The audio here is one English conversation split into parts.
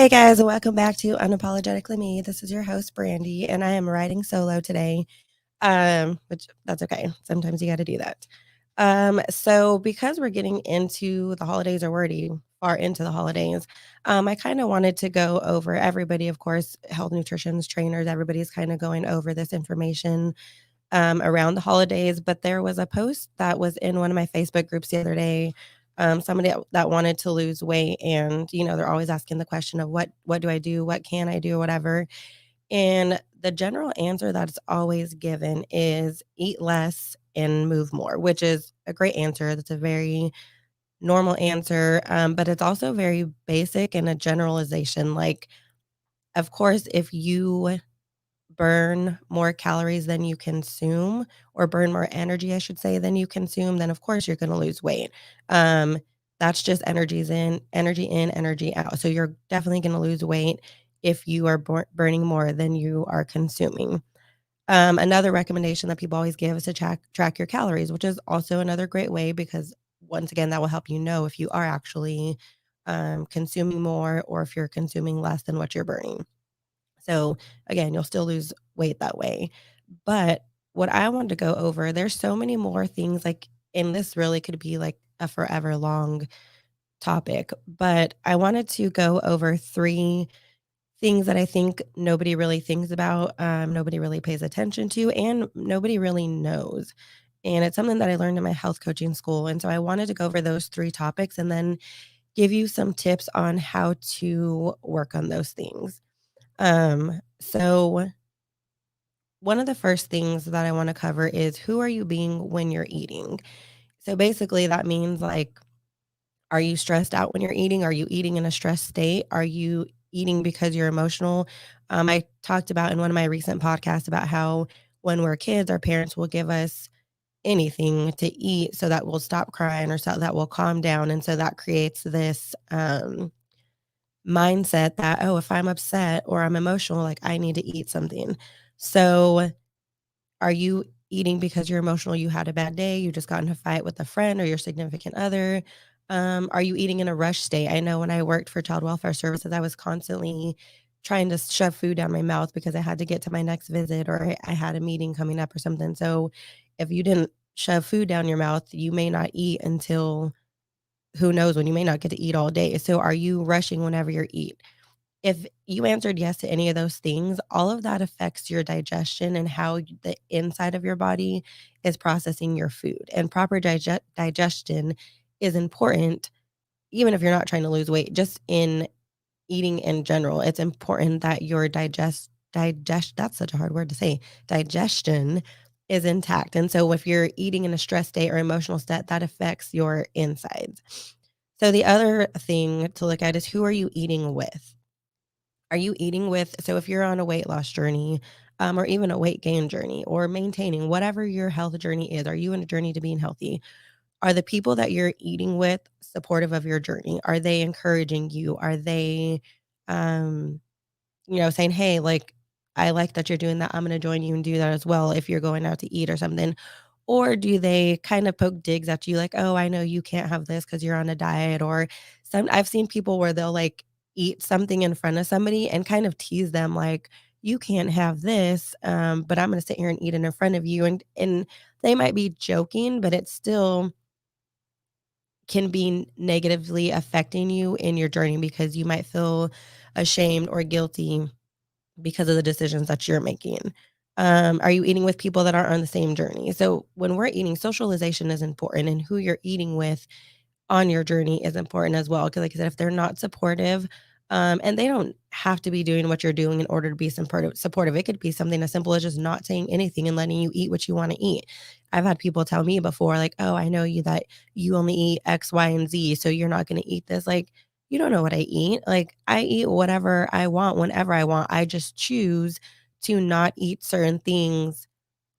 Hey guys, and welcome back to Unapologetically Me. This is your host Brandi, and I am riding solo today. Which that's okay. Sometimes you got to do that. So because we're getting into the holidays, or we're already far into the holidays, I kind of wanted to go over everybody, of course, health nutritionist trainers, everybody's kind of going over this information around the holidays. But there was a post that was in one of my Facebook groups the other day. Somebody that wanted to lose weight, and they're always asking the question of what do I do, what can I do, whatever. And the general answer that's always given is eat less and move more, which is a great answer. That's a very normal answer, but it's also very basic and a generalization. Like, of course, if you burn more calories than you consume, or burn more energy, I should say, than you consume, then of course you're going to lose weight. Um, that's just energy in, energy out. So you're definitely going to lose weight if you are burning more than you are consuming. Another recommendation that people always give is to track your calories, which is also another great way because once again, that will help you know if you are actually consuming more or if you're consuming less than what you're burning. So again, you'll still lose weight that way. But what I wanted to go over, there's so many more things like, and this really could be like a forever long topic, but I wanted to go over three things that I think nobody really thinks about, nobody really pays attention to, and nobody really knows. And it's something that I learned in my health coaching school. And so I wanted to go over those three topics and then give you some tips on how to work on those things. So one of the first things that I want to cover is who are you being when you're eating? So basically that means like, are you stressed out when you're eating? Are you eating in a stressed state? Are you eating because you're emotional? I talked about in one of my recent podcasts about how when we're kids, our parents will give us anything to eat so that we'll stop crying or so that we'll calm down. And so that creates this mindset that, oh, if I'm upset or I'm emotional, like I need to eat something. So are you eating because you're emotional, you had a bad day, you just got in a fight with a friend or your significant other? Are you eating in a rush state? I know when I worked for child welfare services, I was constantly trying to shove food down my mouth because I had to get to my next visit or I had a meeting coming up or something. So if you didn't shove food down your mouth, you may not eat until who knows when, you may not get to eat all day. So are you rushing whenever you eat? If you answered yes to any of those things, all of that affects your digestion and how the inside of your body is processing your food. And proper digestion is important, even if you're not trying to lose weight, just in eating in general. It's important that your that's such a hard word to say, digestion is intact. And so if you're eating in a stress state or emotional state, that affects your insides. So the other thing to look at is who are you eating with? Are you eating with, so if you're on a weight loss journey, or even a weight gain journey or maintaining whatever your health journey is, are you in a journey to being healthy? Are the people that you're eating with supportive of your journey? Are they encouraging you? Are they, um, saying, hey, like, I like that you're doing that. I'm going to join you and do that as well if you're going out to eat or something. Or do they kind of poke digs at you like, "Oh, I know you can't have this because 'cause you're on a diet," or I've seen people where they'll, like, eat something in front of somebody and kind of tease them like, "You can't have this, but I'm gonna sit here and eat it in front of you," and they might be joking, but it still can be negatively affecting you in your journey because you might feel ashamed or guilty because of the decisions that you're making. Are you eating with people that aren't on the same journey? So when we're eating, socialization is important, and who you're eating with on your journey is important as well. Because, like I said, if they're not supportive, and they don't have to be doing what you're doing in order to be supportive. It could be something as simple as just not saying anything and letting you eat what you want to eat. I've had people tell me before, like, "Oh, I know you that you only eat X, Y, and Z, so you're not going to eat this." Like, you don't know what I eat. Like, I eat whatever I want whenever I want. I just choose to not eat certain things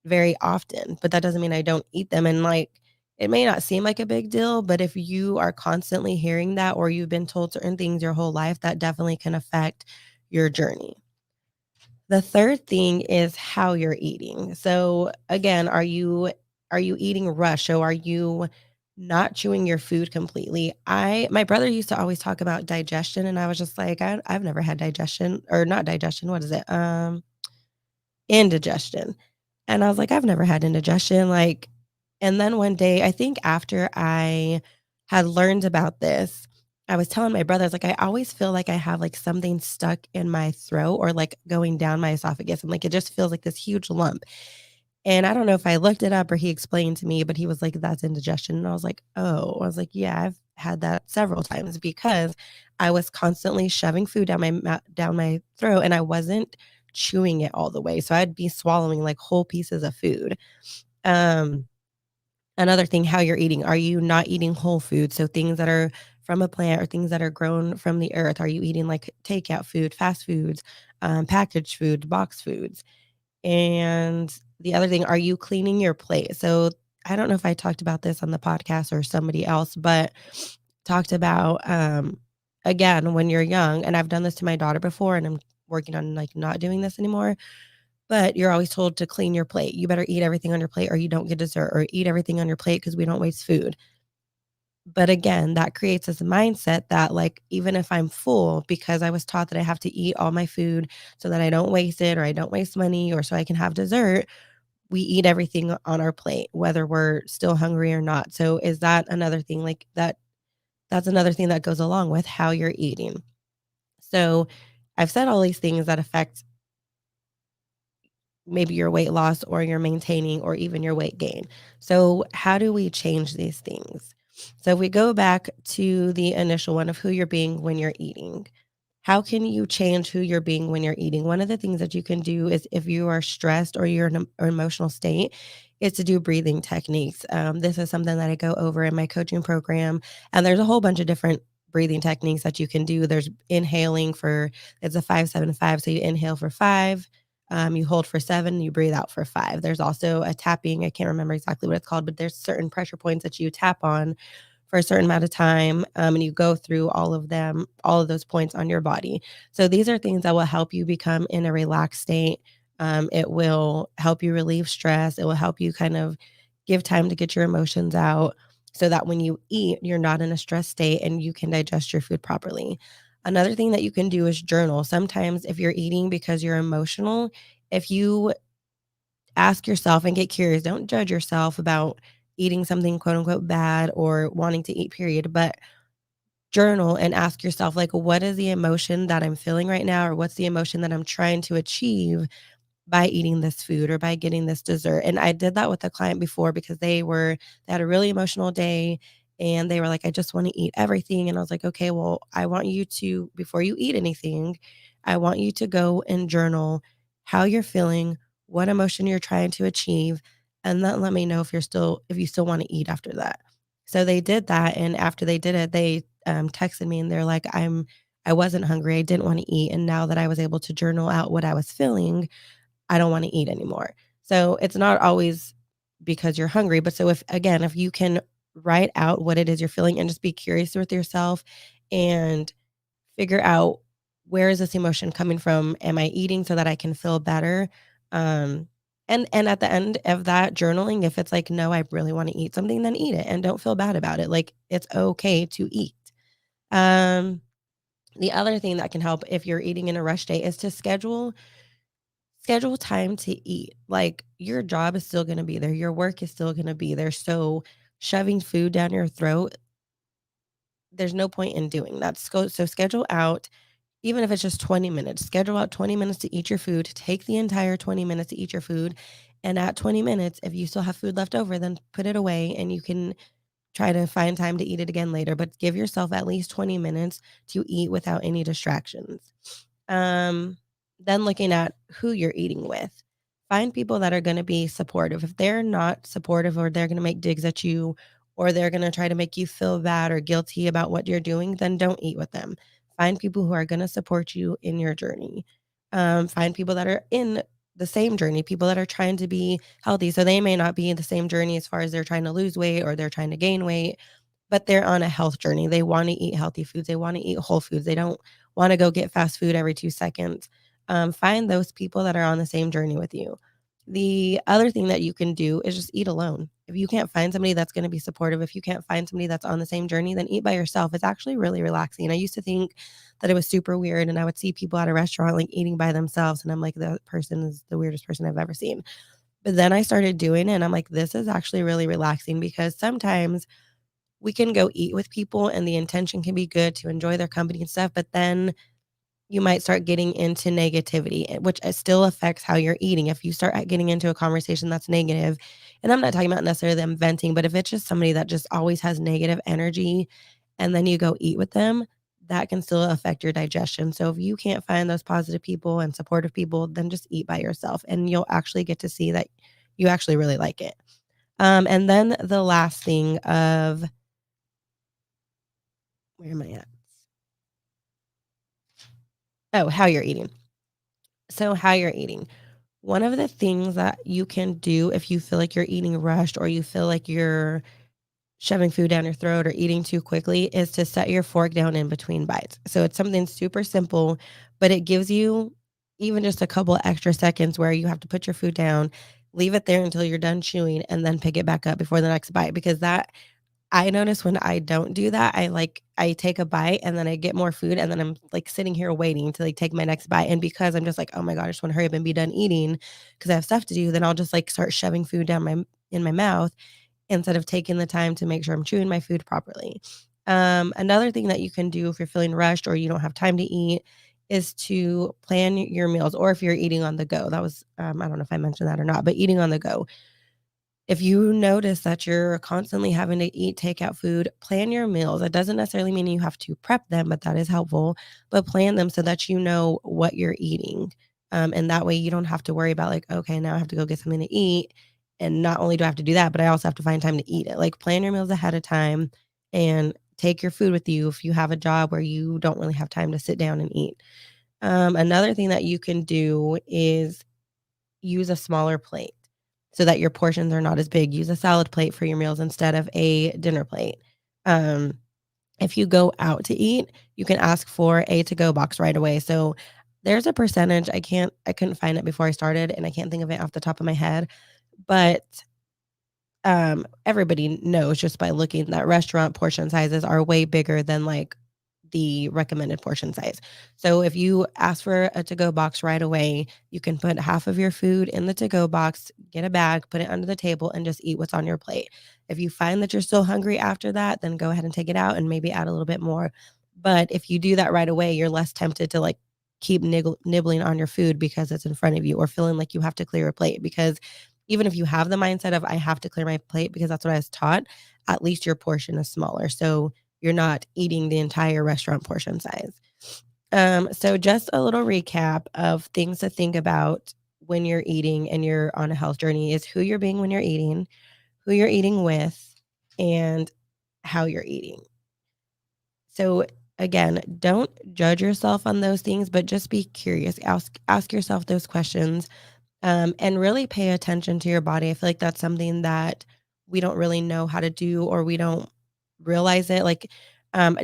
very often, but that doesn't mean I don't eat them. And like, it may not seem like a big deal, but if you are constantly hearing that or you've been told certain things your whole life, that definitely can affect your journey. The third thing is how you're eating. So again, are you eating rush? So are you not chewing your food completely. I My brother used to always talk about digestion, and I was just like, I've never had digestion, or not digestion, what is it? Indigestion. And I was like, "I've never had indigestion," like, and then one day, I think after I had learned about this, I was telling my brother, I was like, "I always feel like I have, like, something stuck in my throat or, like, going down my esophagus, and, like, it just feels like this huge lump." And I don't know if I looked it up or he explained to me, but he was like, "That's indigestion." And I was like, "Oh." I was like, "Yeah, I've had that several times because I was constantly shoving food down my throat, and I wasn't chewing it all the way. So I'd be swallowing, like, whole pieces of food." Um, Another thing, how you're eating. Are you not eating whole food? So things that are from a plant or things that are grown from the earth. Are you eating, like, takeout food, fast foods, packaged food, box foods? And the other thing, are you cleaning your plate? So I don't know if I talked about this on the podcast or somebody else, but talked about, again, when you're young, and I've done this to my daughter before, and I'm working on, like, not doing this anymore, but you're always told to clean your plate. You better eat everything on your plate or you don't get dessert, or eat everything on your plate because we don't waste food. But again, that creates this mindset that, like, even if I'm full, because I was taught that I have to eat all my food so that I don't waste it or I don't waste money or so I can have dessert, we eat everything on our plate, whether we're still hungry or not. So is that another thing, like, that's another thing that goes along with how you're eating. So I've said all these things that affect maybe your weight loss or your maintaining or even your weight gain. So how do we change these things? So if we go back to the initial one of who you're being when you're eating, how can you change who you're being when you're eating? One of the things that you can do is, if you are stressed or you're in an emotional state, is to do breathing techniques. This is something that I go over in my coaching program, and there's a whole bunch of different breathing techniques that you can do. There's inhaling for, it's a 5-7-5. So you inhale for 5, you hold for 7, you breathe out for 5. There's also a tapping. I can't remember exactly what it's called, but there's certain pressure points that you tap on for a certain amount of time, and you go through all of those points on your body. So these are things that will help you become in a relaxed state. It will help you relieve stress. It will help you kind of give time to get your emotions out so that when you eat, you're not in a stress state and you can digest your food properly. Another thing that you can do is journal. Sometimes, if you're eating because you're emotional, if you ask yourself and get curious. Don't judge yourself about eating something quote unquote bad or wanting to eat, period, but journal and ask yourself, like, what is the emotion that I'm feeling right now? Or what's the emotion that I'm trying to achieve by eating this food or by getting this dessert? And I did that with a client before because they had a really emotional day, and they were like, "I just want to eat everything." And I was like, "Okay, well, I want you to, before you eat anything, I want you to go and journal how you're feeling, what emotion you're trying to achieve, and then let me know if you still want to eat after that." So they did that, and after they did it, they texted me and they're like, I wasn't hungry, I didn't want to eat, and now that I was able to journal out what I was feeling, I don't wanna eat anymore. So, it's not always because you're hungry, but so, if you can write out what it is you're feeling and just be curious with yourself and figure out, where is this emotion coming from? Am I eating so that I can feel better? Um, and at the end of that journaling, if it's like, "No, I really wanna eat something," then eat it and don't feel bad about it. Like, it's okay to eat. Um, the other thing that can help if you're eating in a rush day is to schedule time to eat. Like, your job is still gonna be there, your work is still gonna be there, so shoving food down your throat, there's no point in doing that. So schedule out, even if it's just 20 minutes, schedule out 20 minutes to eat your food, take the entire 20 minutes to eat your food, and at 20 minutes, if you still have food left over, then put it away and you can try to find time to eat it again later, but give yourself at least 20 minutes to eat without any distractions. Um, then looking at who you're eating with. Find people that are gonna be supportive. If they're not supportive, or they're gonna make digs at you, or they're gonna try to make you feel bad or guilty about what you're doing, then don't eat with them. Find people who are gonna support you in your journey. Find people that are in the same journey, people that are trying to be healthy. So they may not be in the same journey as far as they're trying to lose weight or they're trying to gain weight, but they're on a health journey. They wanna eat healthy foods, they wanna eat whole foods, they don't wanna go get fast food every 2 seconds. Find those people that are on the same journey with you. The other thing that you can do is just eat alone. If you can't find somebody that's gonna be supportive, if you can't find somebody that's on the same journey, then eat by yourself. It's actually really relaxing. I used to think that it was super weird, and I would see people at a restaurant, like, eating by themselves, and I'm like, "That person is the weirdest person I've ever seen." But then I started doing it, and I'm like, "This is actually really relaxing," because sometimes we can go eat with people, and the intention can be good to enjoy their company and stuff, but then you might start getting into negativity, which still affects how you're eating. If you start getting into a conversation that's negative, and I'm not talking about necessarily them venting, but if it's just somebody that just always has negative energy and then you go eat with them, that can still affect your digestion. So if you can't find those positive people and supportive people, then just eat by yourself and you'll actually get to see that you actually really like it. And then the last thing of where am I at? Oh, how you're eating. So, how you're eating. One of the things that you can do if you feel like you're eating rushed or you feel like you're shoving food down your throat or eating too quickly is to set your fork down in between bites. So it's something super simple, but it gives you even just a couple extra seconds where you have to put your food down, leave it there until you're done chewing, and then pick it back up before the next bite because that I notice when I don't do that, I take a bite and then I get more food and then I'm, like, sitting here waiting to, like, take my next bite, and because I'm just like, "Oh my god, I just wanna hurry up and be done eating because I have stuff to do," then I'll just, like, start shoving food down my in my mouth instead of taking the time to make sure I'm chewing my food properly. Another thing that you can do if you're feeling rushed or you don't have time to eat is to plan your meals, or if you're eating on the go. That was, I don't know if I mentioned that or not, but eating on the go. If you notice that you're constantly having to eat takeout food, plan your meals. It doesn't necessarily mean you have to prep them, but that is helpful. But plan them so that you know what you're eating. And that way you don't have to worry about, like, okay, now I have to go get something to eat. And not only do I have to do that, but I also have to find time to eat it. Like, plan your meals ahead of time and take your food with you if you have a job where you don't really have time to sit down and eat. Another thing that you can do is use a smaller plate so that your portions are not as big. Use a salad plate for your meals instead of a dinner plate. Um, if you go out to eat, you can ask for a to-go box right away. So there's a percentage, I couldn't find it before I started and I can't think of it off the top of my head, but everybody knows just by looking that restaurant portion sizes are way bigger than like the recommended portion size. So if you ask for a to-go box right away, you can put half of your food in the to-go box, get a bag, put it under the table, and just eat what's on your plate. If you find that you're still hungry after that, then go ahead and take it out and maybe add a little bit more. But if you do that right away, you're less tempted to like keep nibbling on your food because it's in front of you or feeling like you have to clear a plate because even if you have the mindset of I have to clear my plate because that's what I was taught, at least your portion is smaller. So you're not eating the entire restaurant portion size. So just a little recap of things to think about when you're eating and you're on a health journey is who you're being when you're eating, who you're eating with, and how you're eating. So again, don't judge yourself on those things, but just be curious. Ask yourself those questions and really pay attention to your body. I feel like that's something that we don't really know how to do or we don't realize it. Like,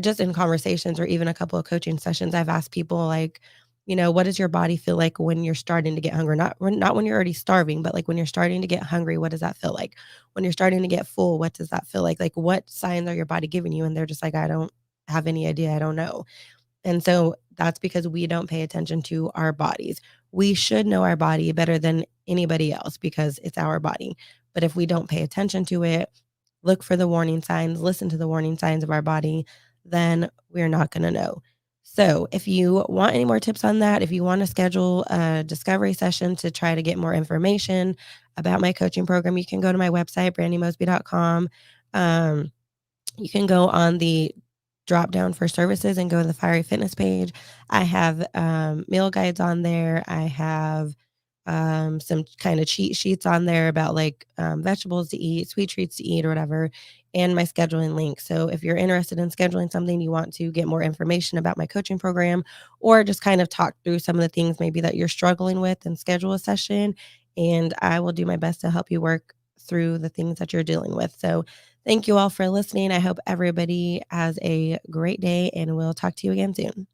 just in conversations or even a couple of coaching sessions, I've asked people like, what does your body feel like when you're starting to get hungry? Not when you're already starving, but like when you're starting to get hungry, what does that feel like? When you're starting to get full, what does that feel like? Like what signs are your body giving you? And they're just like, I don't have any idea. I don't know. And so that's because we don't pay attention to our bodies. We should know our body better than anybody else because it's our body. But if we don't pay attention to it, look for the warning signs, listen to the warning signs of our body, then we're not going to know. So, if you want any more tips on that, if you want to schedule a discovery session to try to get more information about my coaching program, you can go to my website, brandimosby.com. You can go on the drop down for services and go to the Fiery Fitness page. I have meal guides on there. I have some kind of cheat sheets on there about like vegetables to eat, sweet treats to eat, or whatever, and my scheduling link. So if you're interested in scheduling something, you want to get more information about my coaching program, or just kind of talk through some of the things maybe that you're struggling with and schedule a session. And I will do my best to help you work through the things that you're dealing with. So thank you all for listening. I hope everybody has a great day and we'll talk to you again soon.